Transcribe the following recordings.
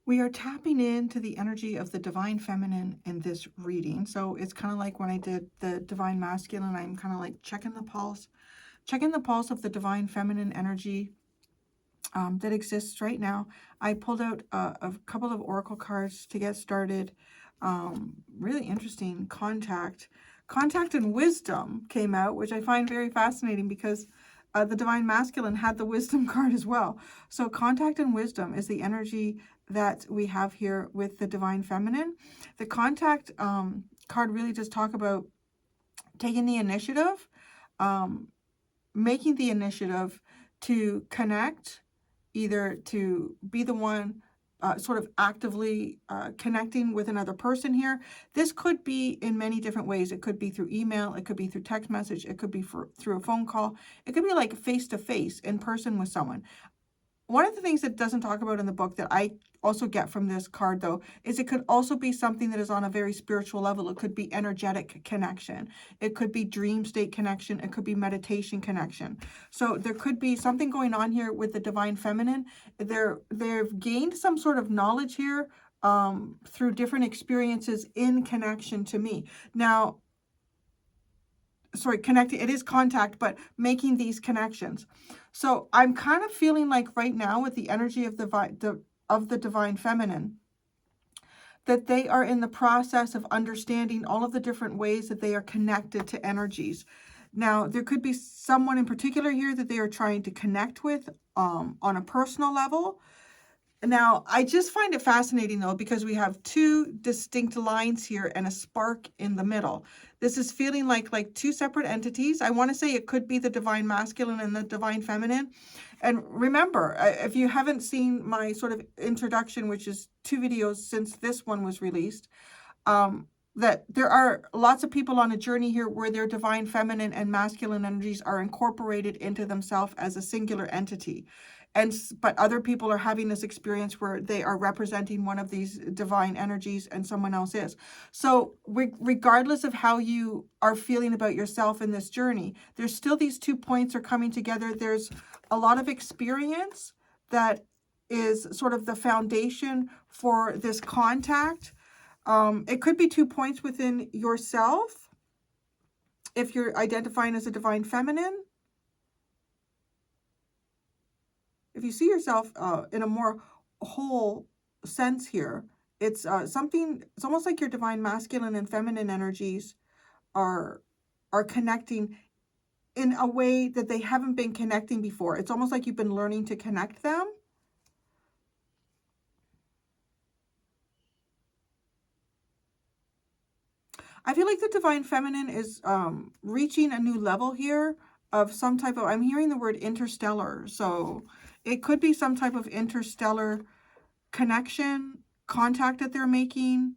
We are tapping into the energy of the divine feminine in this reading. So it's kind of like when I did the divine masculine, I'm kind of like checking the pulse of the divine feminine energy that exists right now. I pulled out a couple of oracle cards to get started. Really interesting. Contact and wisdom came out, which I find very fascinating because the divine masculine had the wisdom card as well. So contact and wisdom is the energy that we have here with the divine feminine. The contact card really just talk about taking the initiative, making the initiative to connect, either to be the one sort of actively connecting with another person here. This could be in many different ways. It could be through email, it could be through text message, it could be through a phone call, it could be like face-to-face in person with someone. One of the things that doesn't talk about in the book that I also get from this card, though, is it could also be something that is on a very spiritual level. It could be energetic connection. It could be dream state connection. It could be meditation connection. So there could be something going on here with the divine feminine. They've gained some sort of knowledge here through different experiences in connection to me. Now, sorry, connecting, it is contact, but making these connections. So I'm kind of feeling like right now with the energy of the divine feminine, that they are in the process of understanding all of the different ways that they are connected to energies. Now, there could be someone in particular here that they are trying to connect with on a personal level. Now, I just find it fascinating, though, because we have two distinct lines here and a spark in the middle. This is feeling like two separate entities. I want to say it could be the divine masculine and the divine feminine. And remember, if you haven't seen my sort of introduction, which is 2 videos since this one was released, that there are lots of people on a journey here where their divine feminine and masculine energies are incorporated into themselves as a singular entity. But other people are having this experience where they are representing one of these divine energies and someone else is. So regardless of how you are feeling about yourself in this journey, there's still these 2 points are coming together. There's a lot of experience that is sort of the foundation for this contact. It could be 2 points within yourself if you're identifying as a divine feminine. If you see yourself in a more whole sense here, it's something, it's almost like your divine masculine and feminine energies are connecting in a way that they haven't been connecting before. It's almost like you've been learning to connect them. I feel like the divine feminine is reaching a new level here of some type of, I'm hearing the word interstellar. So it could be some type of interstellar connection, contact that they're making.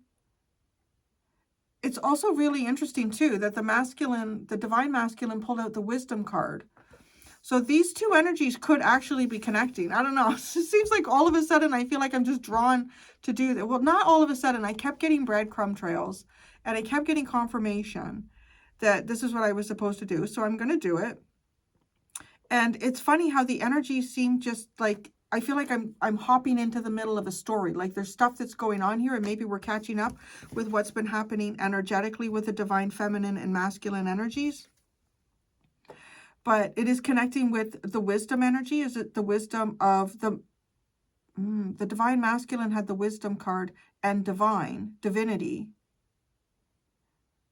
It's also really interesting too that the divine masculine pulled out the wisdom card. So these 2 energies could actually be connecting. I don't know. It seems like all of a sudden I feel like I'm just drawn to do that. Well, not all of a sudden. I kept getting breadcrumb trails and I kept getting confirmation that this is what I was supposed to do. So I'm going to do it. And it's funny how the energies seem just like, I feel like I'm hopping into the middle of a story. Like there's stuff that's going on here and maybe we're catching up with what's been happening energetically with the divine feminine and masculine energies. But it is connecting with the wisdom energy. Is it the wisdom of the divine masculine had the wisdom card and divinity.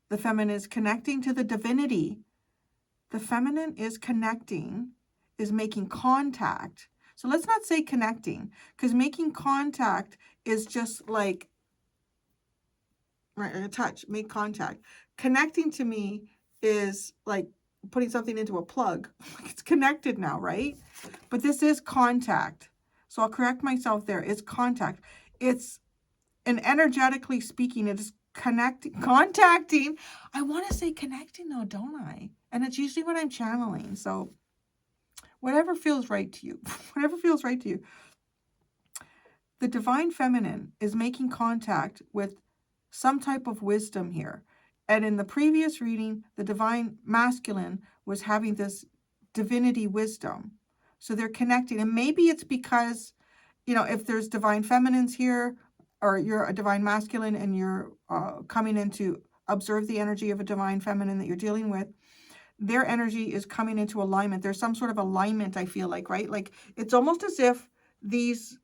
The feminine is connecting to the divinity. The feminine is connecting, is making contact. So let's not say connecting, because making contact is just like, right, a touch, make contact. Connecting to me is like putting something into a plug. It's connected now, right? But this is contact. So I'll correct myself there. It's contact. It's, and energetically speaking, it is contacting. I want to say connecting though, don't I? And it's usually what I'm channeling. So whatever feels right to you, whatever feels right to you. The divine feminine is making contact with some type of wisdom here. And in the previous reading, the divine masculine was having this divinity wisdom. So they're connecting. And maybe it's because you know, if there's divine feminines here, or you're a divine masculine and you're coming in to observe the energy of a divine feminine that you're dealing with, their energy is coming into alignment. There's some sort of alignment, I feel like, right? Like, it's almost as if these,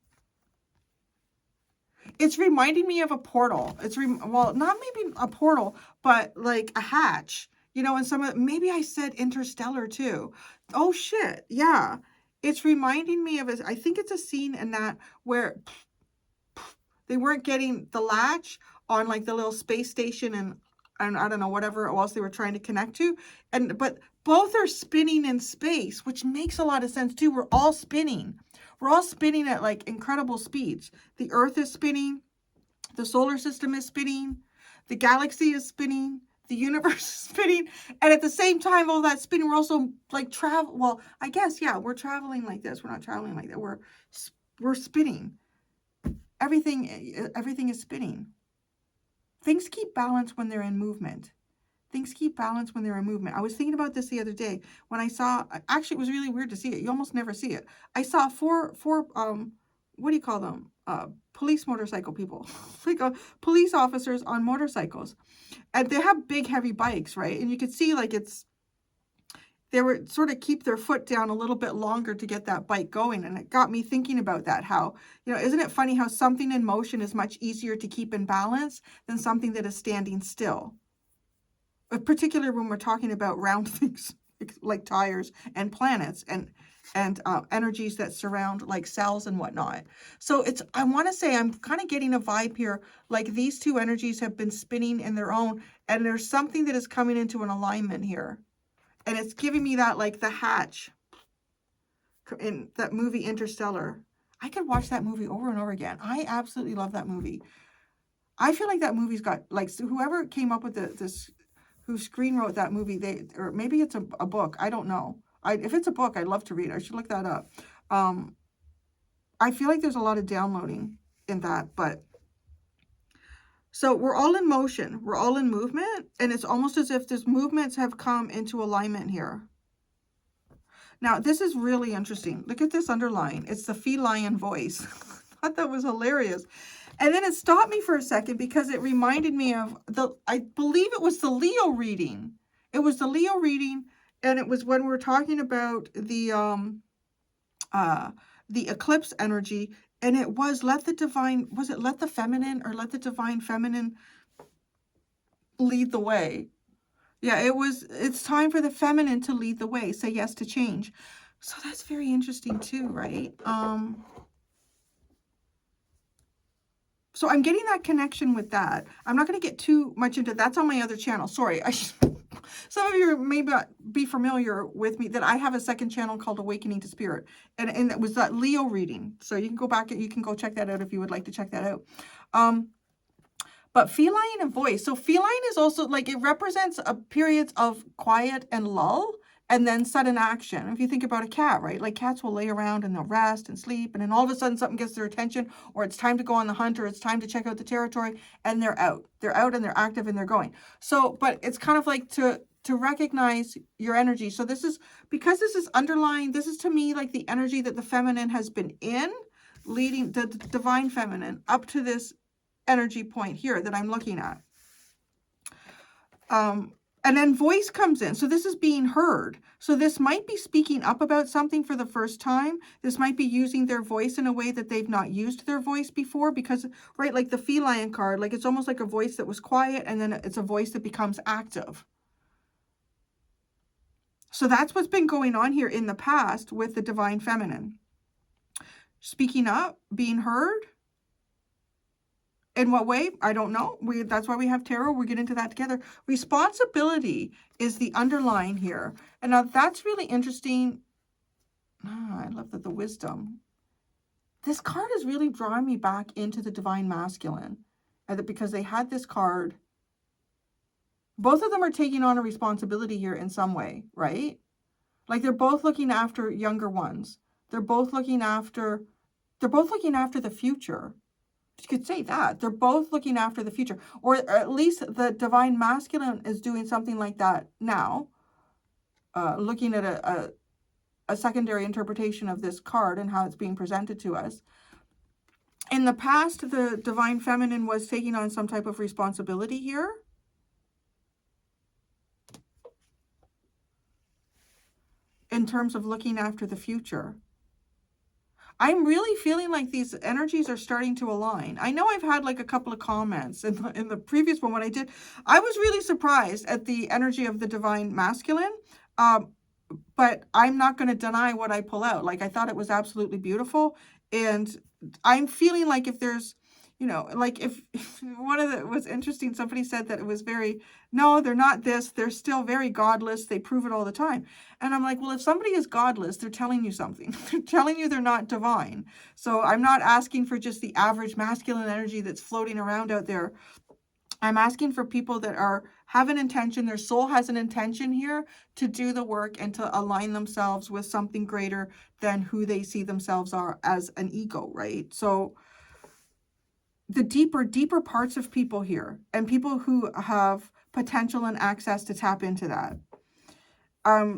it's reminding me of a portal. Well, not maybe a portal, but like a hatch, you know, and maybe I said interstellar too. Oh shit. Yeah. It's reminding me of I think it's a scene in that where they weren't getting the latch on like the little space station and I don't know, whatever else they were trying to connect to. But both are spinning in space, which makes a lot of sense too. We're all spinning. We're all spinning at like incredible speeds. The Earth is spinning. The solar system is spinning. The galaxy is spinning. The universe is spinning. And at the same time, all that spinning, we're also like well, I guess, yeah, we're traveling like this. We're not traveling like that. We're spinning. Everything is spinning. Things keep balance when they're in movement. Things keep balance when they're in movement. I was thinking about this the other day when I saw, actually it was really weird to see it. You almost never see it. I saw four what do you call them? Police motorcycle people, like police officers on motorcycles. And they have big, heavy bikes, right? And you could see like they were sort of keep their foot down a little bit longer to get that bike going. And it got me thinking about that, how, you know, isn't it funny how something in motion is much easier to keep in balance than something that is standing still? Particularly when we're talking about round things like tires and planets and energies that surround like cells and whatnot. So I want to say I'm kind of getting a vibe here, like these two energies have been spinning in their own, and there's something that is coming into an alignment here. And it's giving me that, like the hatch in that movie Interstellar. I could watch that movie over and over again. I absolutely love that movie. I feel like that movie's got, like, whoever came up with this, who screen wrote that movie, or maybe it's a book. I don't know. If it's a book, I'd love to read it. I should look that up. I feel like there's a lot of downloading in that, but so we're all in motion. We're all in movement, and it's almost as if these movements have come into alignment here. Now, this is really interesting. Look at this underline. It's the feline voice. I thought that was hilarious. And then it stopped me for a second because it reminded me of I believe it was the Leo reading. It was the Leo reading, and it was when we were talking about the eclipse energy, and it was let the feminine or let the divine feminine lead the way. Yeah, it's time for the feminine to lead the way. Say yes to change. So that's very interesting too, right? So I'm getting that connection with that. I'm not going to get too much into that's on my other channel. Sorry. Some of you may be familiar with me that I have a second channel called Awakening to Spirit. And it was that Leo reading. So you can go back and you can go check that out if you would like to check that out. But feline and voice. So feline is also like, it represents a periods of quiet and lull, and then sudden action. If you think about a cat, right? Like cats will lay around and they'll rest and sleep, and then all of a sudden something gets their attention, or it's time to go on the hunt, or it's time to check out the territory, and they're out. They're out and they're active and they're going. So, but it's kind of like to recognize your energy. So this is, because this is underlying, this is to me like the energy that the feminine has been in, leading the divine feminine up to this energy point here that I'm looking at. And then voice comes in. So this is being heard. So this might be speaking up about something for the first time. This might be using their voice in a way that they've not used their voice before, because, right, like the feline card, like it's almost like a voice that was quiet, and then it's a voice that becomes active. So that's what's been going on here in the past with the divine feminine. Speaking up, being heard. In what way? I don't know. That's why we have tarot. We'll get into that together. Responsibility is the underline here. And now that's really interesting. I love that the wisdom. This card is really drawing me back into the divine masculine. Because they had this card. Both of them are taking on a responsibility here in some way, right? Like they're both looking after younger ones. They're both looking after the future. You could say that. They're both looking after the future. Or at least the divine masculine is doing something like that now. Looking at a secondary interpretation of this card and how it's being presented to us. in the past, the divine feminine was taking on some type of responsibility here. In terms of looking after the future. I'm really feeling like these energies are starting to align. I know I've had like a couple of comments in the previous one when I did. I was really surprised at the energy of the divine masculine. But I'm not going to deny what I pull out. Like, I thought it was absolutely beautiful. And I'm feeling like if there's, you know, like if one of the was interesting, somebody said that it was very, no, they're not this. They're still very godless. They prove it all the time. And I'm like, well, if somebody is godless, they're telling you something. They're telling you they're not divine. So I'm not asking for just the average masculine energy that's floating around out there. I'm asking for people that have an intention, their soul has an intention here to do the work and to align themselves with something greater than who they see themselves are as an ego, right? So the deeper parts of people here, and people who have potential and access to tap into that.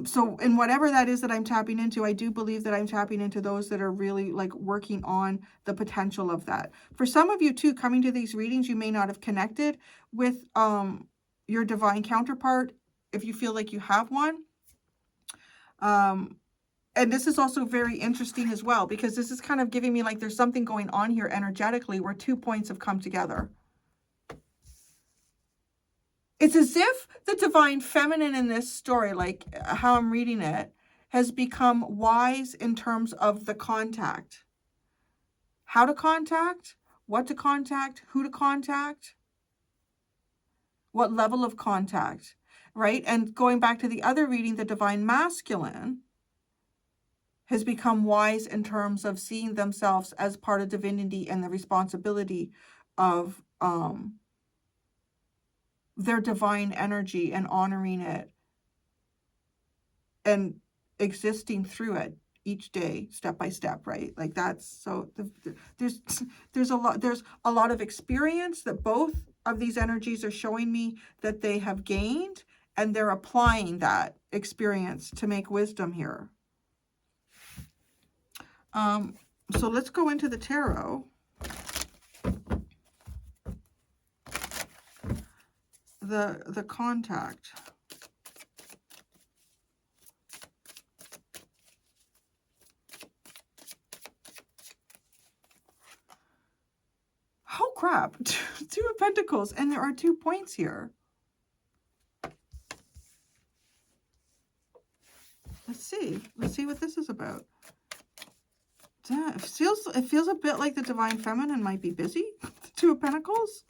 So in whatever that is that I'm tapping into, I do believe that I'm tapping into those that are really like working on the potential of that. For some of you too, coming to these readings, you may not have connected with your divine counterpart if you feel like you have one. And this is also very interesting as well, because this is kind of giving me like there's something going on here energetically where 2 points have come together. It's as if the divine feminine in this story, like how I'm reading it, has become wise in terms of the contact. How to contact, what to contact, who to contact, what level of contact, right? And going back to the other reading, the divine masculine has become wise in terms of seeing themselves as part of divinity and the responsibility of their divine energy and honoring it and existing through it each day, step by step, right? Like that's, so there's a lot of experience that both of these energies are showing me that they have gained, and they're applying that experience to make wisdom here. So let's go into the tarot. The contact. Oh crap, 2 of Pentacles, and there are 2 points here. Let's see what this is about. Yeah, it feels a bit like the divine feminine might be busy. The 2 of Pentacles.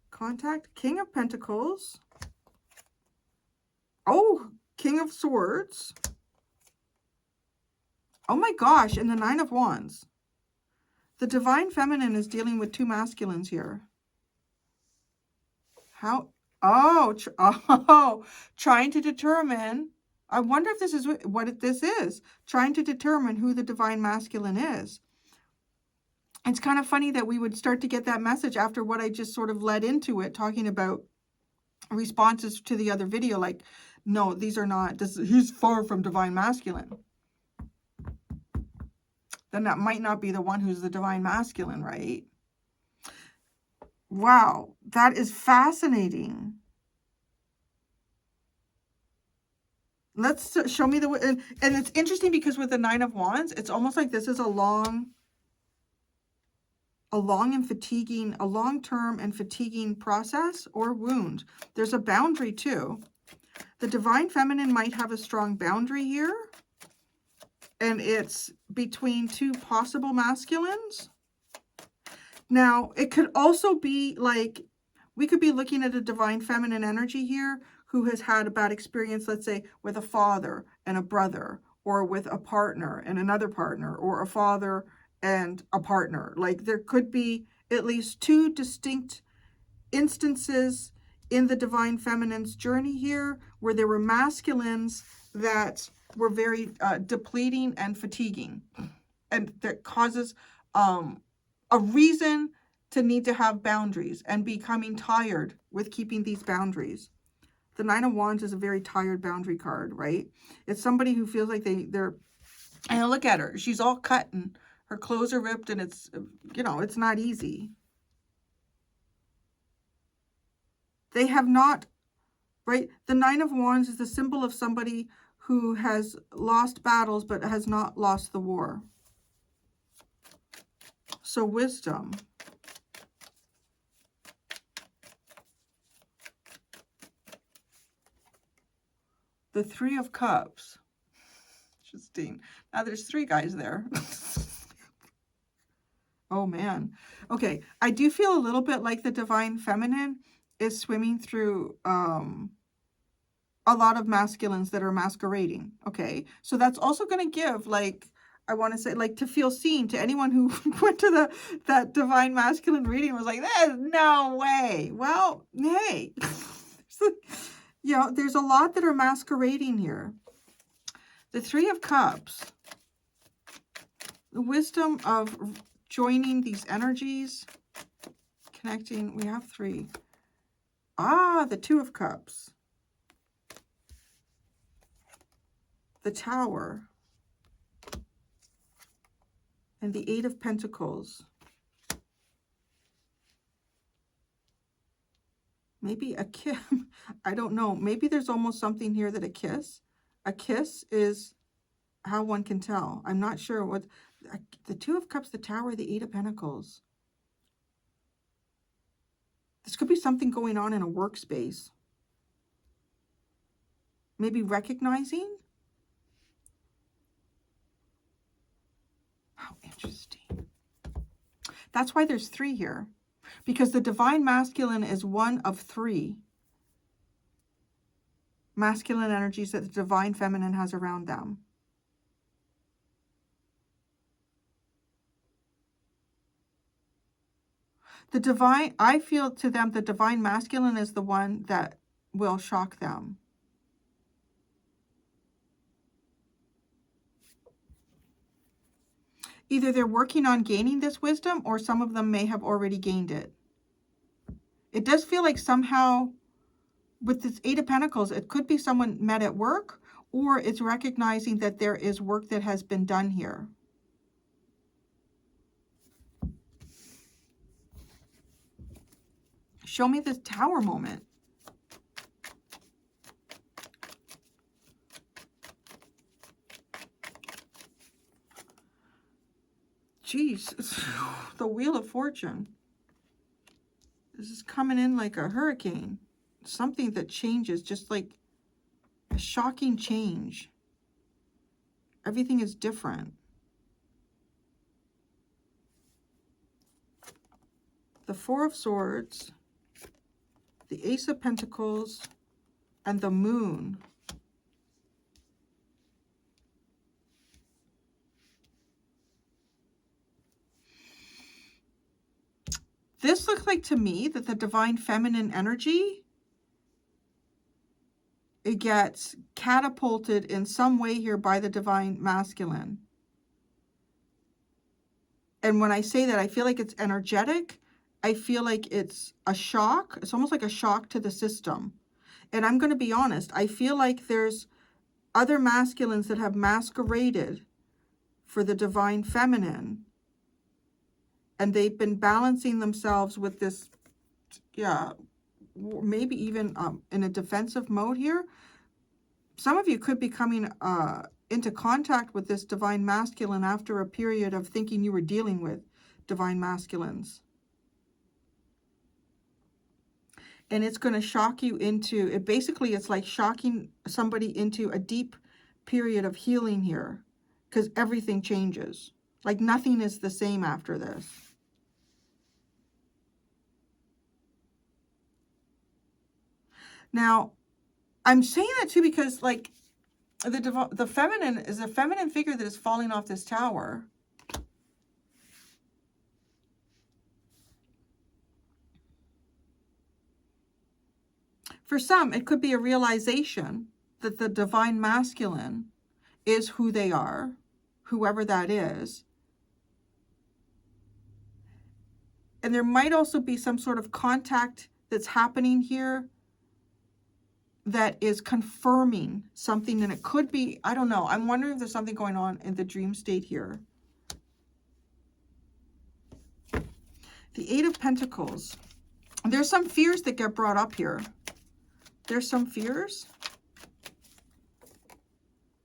Contact, King of Pentacles. Oh, King of Swords. Oh my gosh, and the 9 of Wands. The divine feminine is dealing with 2 masculines here. How? Oh, trying to determine. I wonder if this is what this is. Trying to determine who the divine masculine is. It's kind of funny that we would start to get that message after what I just sort of led into it, talking about responses to the other video. Like, no, these are not, he's far from divine masculine. Then that might not be the one who's the divine masculine, right? Wow, that is fascinating. Let's show me and it's interesting because with the 9 of Wands, it's almost like this is a long-term and fatiguing process or wound. There's a boundary too. The divine feminine might have a strong boundary here, and it's between 2 possible masculines. Now, it could also be like, we could be looking at a divine feminine energy here who has had a bad experience, let's say, with a father and a brother, or with a partner and another partner, or a father and a partner. Like, there could be at least 2 distinct instances in the divine feminine's journey here where there were masculines that were very depleting and fatiguing, and that causes a reason to need to have boundaries and becoming tired with keeping these boundaries. The 9 of Wands is a very tired boundary card, right? It's somebody who feels like they're, and look at her, she's all cut and Her clothes are ripped and it's, you know, it's not easy. They have not, right? The Nine of Wands is the symbol of somebody who has lost battles but has not lost the war. So wisdom. The Three of Cups. Interesting. Now there's 3 guys there. Oh man. Okay. I do feel a little bit like the Divine Feminine is swimming through a lot of masculines that are masquerading. Okay. So that's also going to give, like, I want to say, like, to feel seen to anyone who went to that Divine Masculine reading and was like, there's no way. Well, hey. You know, there's a lot that are masquerading here. The Three of Cups. The wisdom of joining these energies. Connecting. We have 3. Ah, the Two of Cups. The Tower. And the Eight of Pentacles. Maybe a kiss. I don't know. Maybe there's almost something here that a kiss is how one can tell. I'm not sure what. The Two of Cups, the Tower, the Eight of Pentacles. This could be something going on in a workspace. Maybe recognizing. How interesting. That's why there's 3 here. Because the Divine Masculine is one of 3 masculine energies that the Divine Feminine has around them. The divine, I feel to them, the Divine Masculine is the one that will shock them. Either they're working on gaining this wisdom, or some of them may have already gained it. It does feel like somehow with this Eight of Pentacles, it could be someone met at work, or it's recognizing that there is work that has been done here. Show me this Tower moment. Jeez, the Wheel of Fortune. This is coming in like a hurricane. Something that changes, just like a shocking change. Everything is different. The Four of Swords, the Ace of Pentacles, and the Moon. This looks like to me that the Divine Feminine energy, it gets catapulted in some way here by the Divine Masculine. And when I say that, I feel like it's energetic. I feel like it's a shock. It's almost like a shock to the system. And I'm going to be honest, I feel like there's other masculines that have masqueraded for the Divine Feminine. And they've been balancing themselves with this, yeah, maybe even in a defensive mode here. Some of you could be coming into contact with this Divine Masculine after a period of thinking you were dealing with Divine Masculines. And it's going to shock you into, it basically, it's like shocking somebody into a deep period of healing here. Because everything changes. Like nothing is the same after this. Now, I'm saying that too because, like, the feminine is a feminine figure that is falling off this tower. For some, it could be a realization that the Divine Masculine is who they are, whoever that is. And there might also be some sort of contact that's happening here that is confirming something, and it could be, I don't know, I'm wondering if there's something going on in the dream state here. The Eight of Pentacles. There's some fears that get brought up here. There's some fears.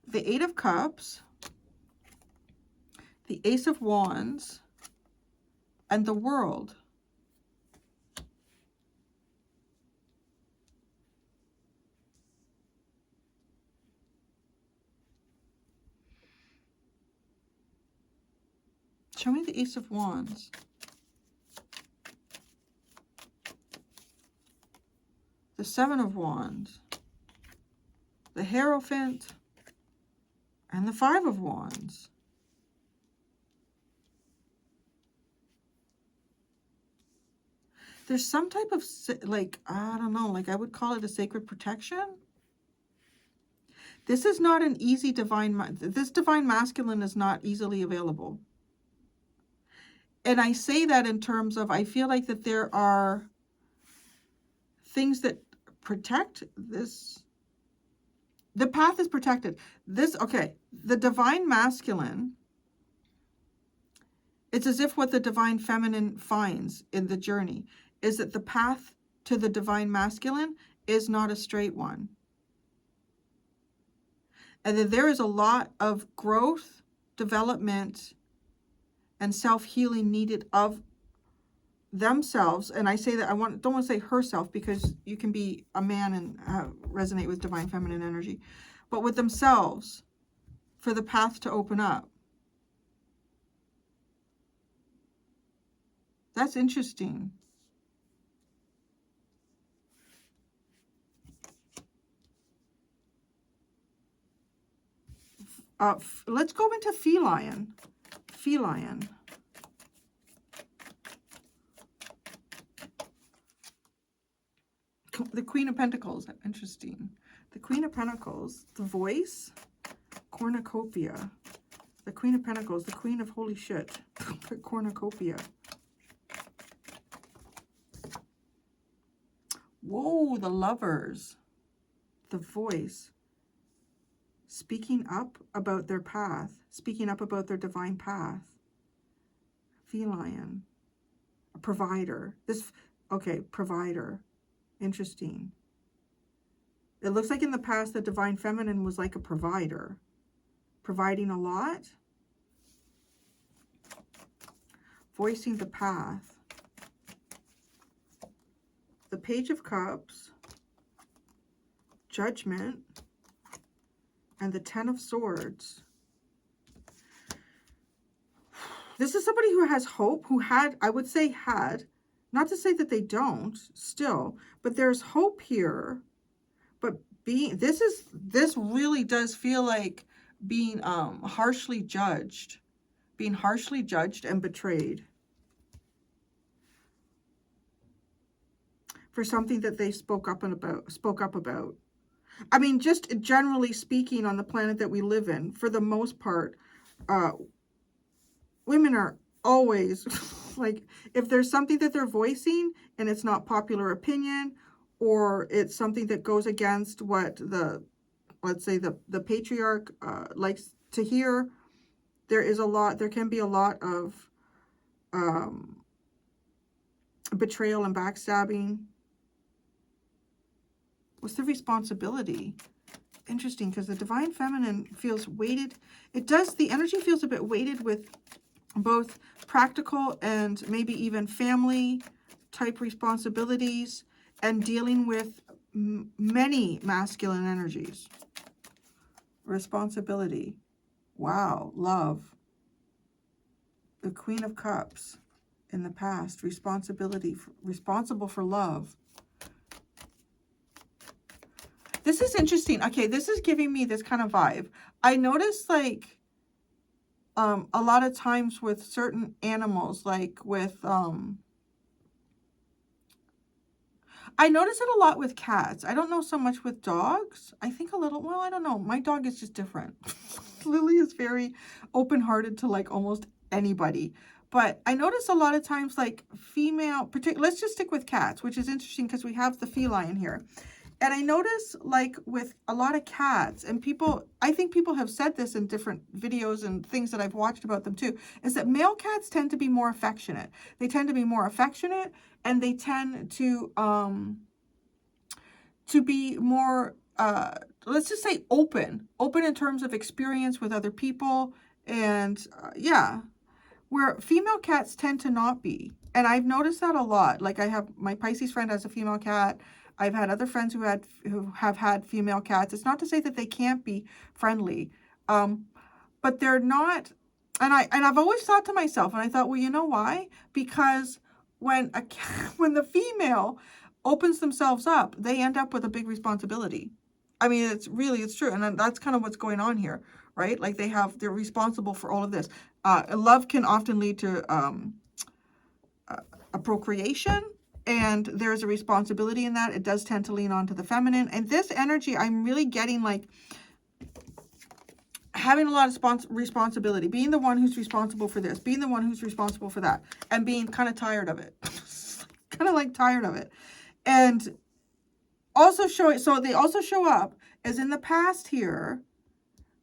The Eight of Cups. The Ace of Wands. And the World. Show me the Ace of Wands. The Seven of Wands. The Hierophant. And the Five of Wands. There's some type of, like, I don't know, like I would call it a sacred protection. This is not an easy this divine masculine is not easily available. And I say that in terms of, I feel like that there are things that protect this. The path is protected. This, okay, the divine masculine, it's as if what the divine feminine finds in the journey is that the path to the divine masculine is not a straight one. And that there is a lot of growth, development, and self-healing needed of themselves. And I say that, don't want to say herself, because you can be a man and resonate with divine feminine energy, but with themselves for the path to open up. That's interesting. Let's go into feline. Feline. The Queen of Pentacles. Interesting. The Queen of Pentacles. The Voice. Cornucopia. The Queen of Pentacles. The Queen of Holy Shit. Cornucopia. Whoa, the Lovers. The Voice. Speaking up about their path. Speaking up about their divine path. Feline. A provider. This, okay, provider. Interesting. It looks like in the past the divine feminine was like a provider. Providing a lot. Voicing the path. The Page of Cups. Judgment. And the Ten of Swords. This is somebody who has hope, who had, I would say had, not to say that they don't still, but there's hope here. But this really does feel like being harshly judged. Being harshly judged and betrayed. For something that they spoke up about. I mean, just generally speaking, on the planet that we live in, for the most part, women are always, like, if there's something that they're voicing and it's not popular opinion, or it's something that goes against what let's say the patriarch likes to hear, there can be a lot of betrayal and backstabbing. What's the responsibility? Interesting, because the divine feminine feels weighted. It does, the energy feels a bit weighted with both practical and maybe even family type responsibilities, and dealing with many masculine energies. Responsibility. Wow. Love. The Queen of Cups in the past. Responsibility. Responsible for love. This is interesting. Okay, this is giving me this kind of vibe. I noticed, like, a lot of times with certain animals, like with, I notice it a lot with cats. I don't know so much with dogs. I think a little, well, I don't know. My dog is just different. Lily is very open-hearted to, like, almost anybody. But I notice a lot of times, like, female, let's just stick with cats, which is interesting because we have the feline here. And I notice, like, with a lot of cats, and people, I think people have said this in different videos and things that I've watched about them too, is that male cats tend to be more affectionate. They tend to be more affectionate, and they tend to be more, let's just say open in terms of experience with other people. And yeah, where female cats tend to not be. And I've noticed that a lot. Like, I have my Pisces friend has a female cat. I've had other friends who have had female cats. It's not to say that they can't be friendly, but they're not. And I've always thought to myself, and I thought, well, you know why? Because when when the female opens themselves up, they end up with a big responsibility. I mean, it's true, and that's kind of what's going on here, right? Like, they're responsible for all of this. Love can often lead to a procreation, and there's a responsibility in that. It does tend to lean onto the feminine. And this energy, I'm really getting like having a lot of responsibility, being the one who's responsible for this, being the one who's responsible for that, and being kind of tired of it. Kind of like tired of it. And also so they also show up as in the past here,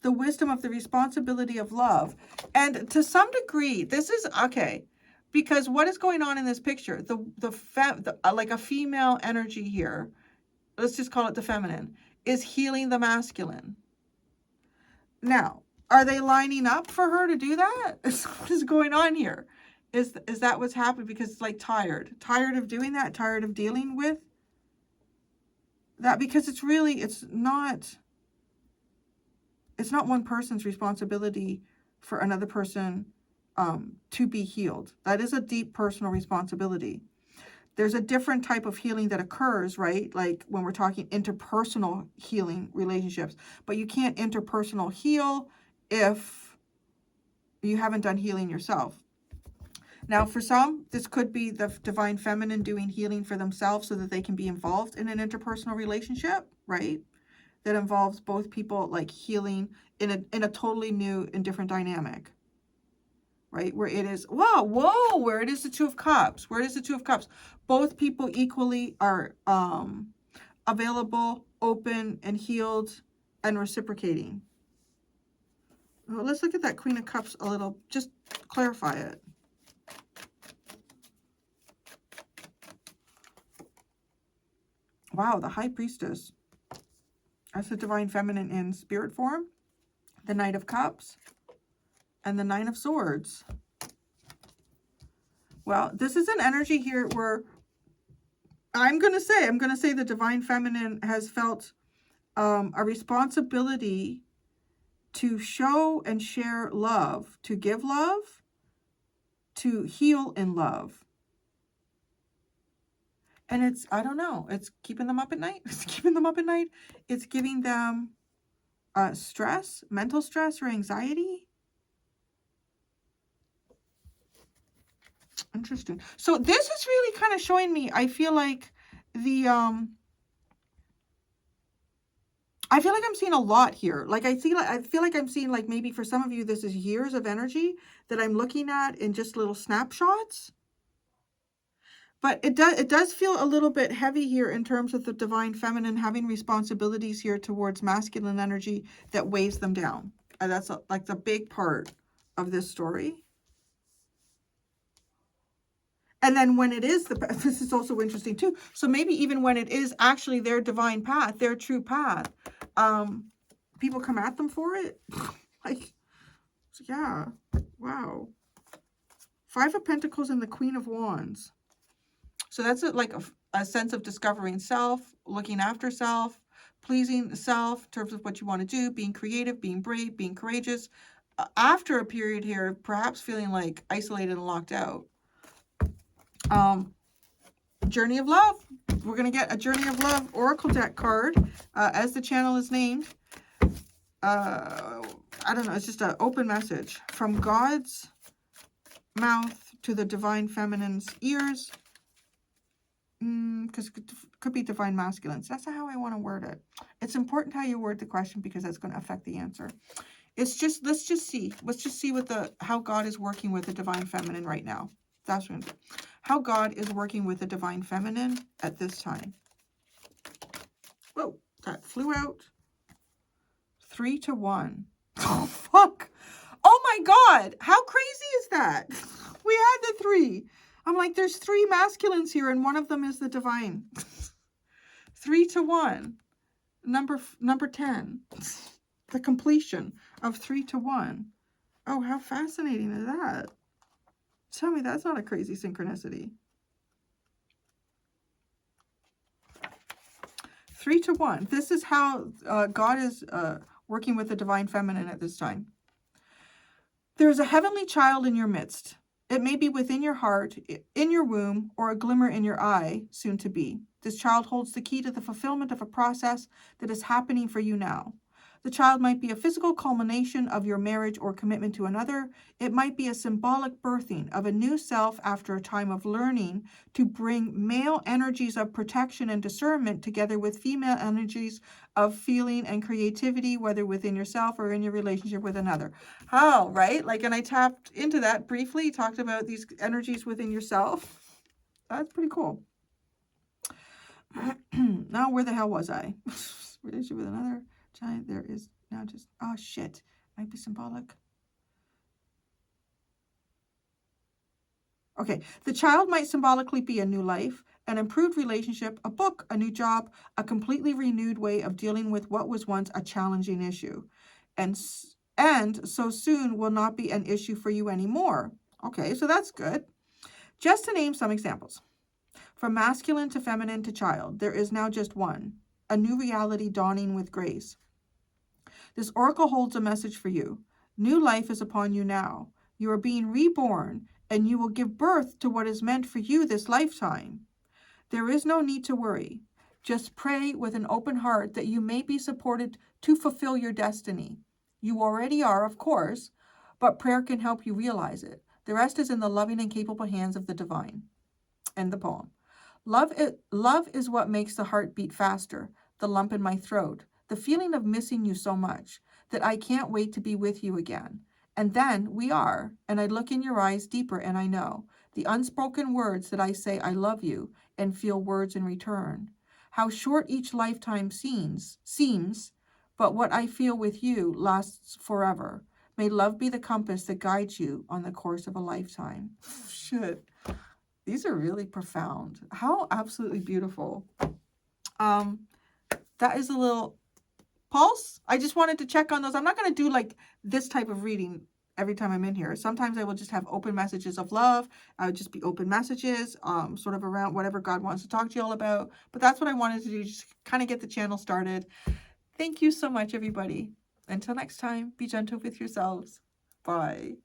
the wisdom of the responsibility of love. And to some degree, this is okay. Because what is going on in this picture? Like a female energy here, let's just call it the feminine, is healing the masculine. Now, are they lining up for her to do that? What is going on here? Is that what's happened? Because it's like tired of doing that, tired of dealing with that, because it's not one person's responsibility for another person to be healed. That is a deep personal responsibility. There's a different type of healing that occurs, right? Like when we're talking interpersonal healing relationships, but you can't interpersonal heal if you haven't done healing yourself. Now, for some, this could be the divine feminine doing healing for themselves so that they can be involved in an interpersonal relationship, right? That involves both people, like healing in a totally new and different dynamic. Right, where it is, where it is the Two of Cups. Where it is the Two of Cups. Both people equally are available, open, and healed, and reciprocating. Well, let's look at that Queen of Cups a little, just clarify it. Wow, the High Priestess. That's the divine feminine in spirit form. The Knight of Cups. And the Nine of Swords. Well, this is an energy here where I'm going to say the divine feminine has felt a responsibility to show and share love, to give love, to heal in love. And it's, I don't know, it's keeping them up at night. It's keeping them up at night. It's giving them stress, mental stress or anxiety. Interesting. So this is really kind of showing me, I feel like I'm seeing a lot here. Like I feel like I'm seeing, like, maybe for some of you this is years of energy that I'm looking at in just little snapshots. But it does feel a little bit heavy here in terms of the divine feminine having responsibilities here towards masculine energy that weighs them down. And that's like the big part of this story. And then when it is, this is also interesting too. So maybe even when it is actually their divine path, their true path, people come at them for it. Like, yeah, wow. Five of Pentacles and the Queen of Wands. So that's like a sense of discovering self, looking after self, pleasing self in terms of what you want to do, being creative, being brave, being courageous. After a period here, perhaps feeling like isolated and locked out. Journey of Love. We're going to get a Journey of Love Oracle deck card as the channel is named. I don't know. It's just an open message from God's mouth to the divine feminine's ears. Because it could be divine masculines. That's not how I want to word it. It's important how you word the question because that's going to affect the answer. It's just, let's just see what how God is working with the divine feminine right now. That's what how God is working with the divine feminine at this time. Oh, that flew out. 3 to 1. Oh, fuck. Oh my God. How crazy is that? We had the 3. I'm like, there's 3 masculines here and one of them is the divine. 3 to 1. Number 10. The completion of 3 to 1. Oh, how fascinating is that? Tell me that's not a crazy synchronicity. 3 to 1. This is how God is working with the divine feminine at this time. There is a heavenly child in your midst. It may be within your heart, in your womb, or a glimmer in your eye, soon to be. This child holds the key to the fulfillment of a process that is happening for you now. The child might be a physical culmination of your marriage or commitment to another. It might be a symbolic birthing of a new self after a time of learning to bring male energies of protection and discernment together with female energies of feeling and creativity, whether within yourself or in your relationship with another. How, right? Like, and I tapped into that briefly, talked about these energies within yourself. That's pretty cool. Now, where the hell was I? Relationship with another. Giant, there is now just, oh shit, might be symbolic. Okay, the child might symbolically be a new life, an improved relationship, a book, a new job, a completely renewed way of dealing with what was once a challenging issue. And so soon will not be an issue for you anymore. Okay, so that's good. Just to name some examples. From masculine to feminine to child, there is now just one, a new reality dawning with grace. This oracle holds a message for you. New life is upon you now. You are being reborn, and you will give birth to what is meant for you this lifetime. There is no need to worry. Just pray with an open heart that you may be supported to fulfill your destiny. You already are, of course, but prayer can help you realize it. The rest is in the loving and capable hands of the divine. End the poem. Love is what makes the heart beat faster, the lump in my throat, the feeling of missing you so much that I can't wait to be with you again. And then we are, and I look in your eyes deeper and I know the unspoken words that I say I love you and feel words in return. How short each lifetime seems, but what I feel with you lasts forever. May love be the compass that guides you on the course of a lifetime. Shit. These are really profound. How absolutely beautiful. That is a little pulse. I just wanted to check on those. I'm not going to do like this type of reading every time I'm in here. Sometimes I will just have open messages of love. I would just be open messages, sort of around whatever God wants to talk to you all about. But that's what I wanted to do, just kind of get the channel started. Thank you so much, everybody. Until next time, be gentle with yourselves. Bye.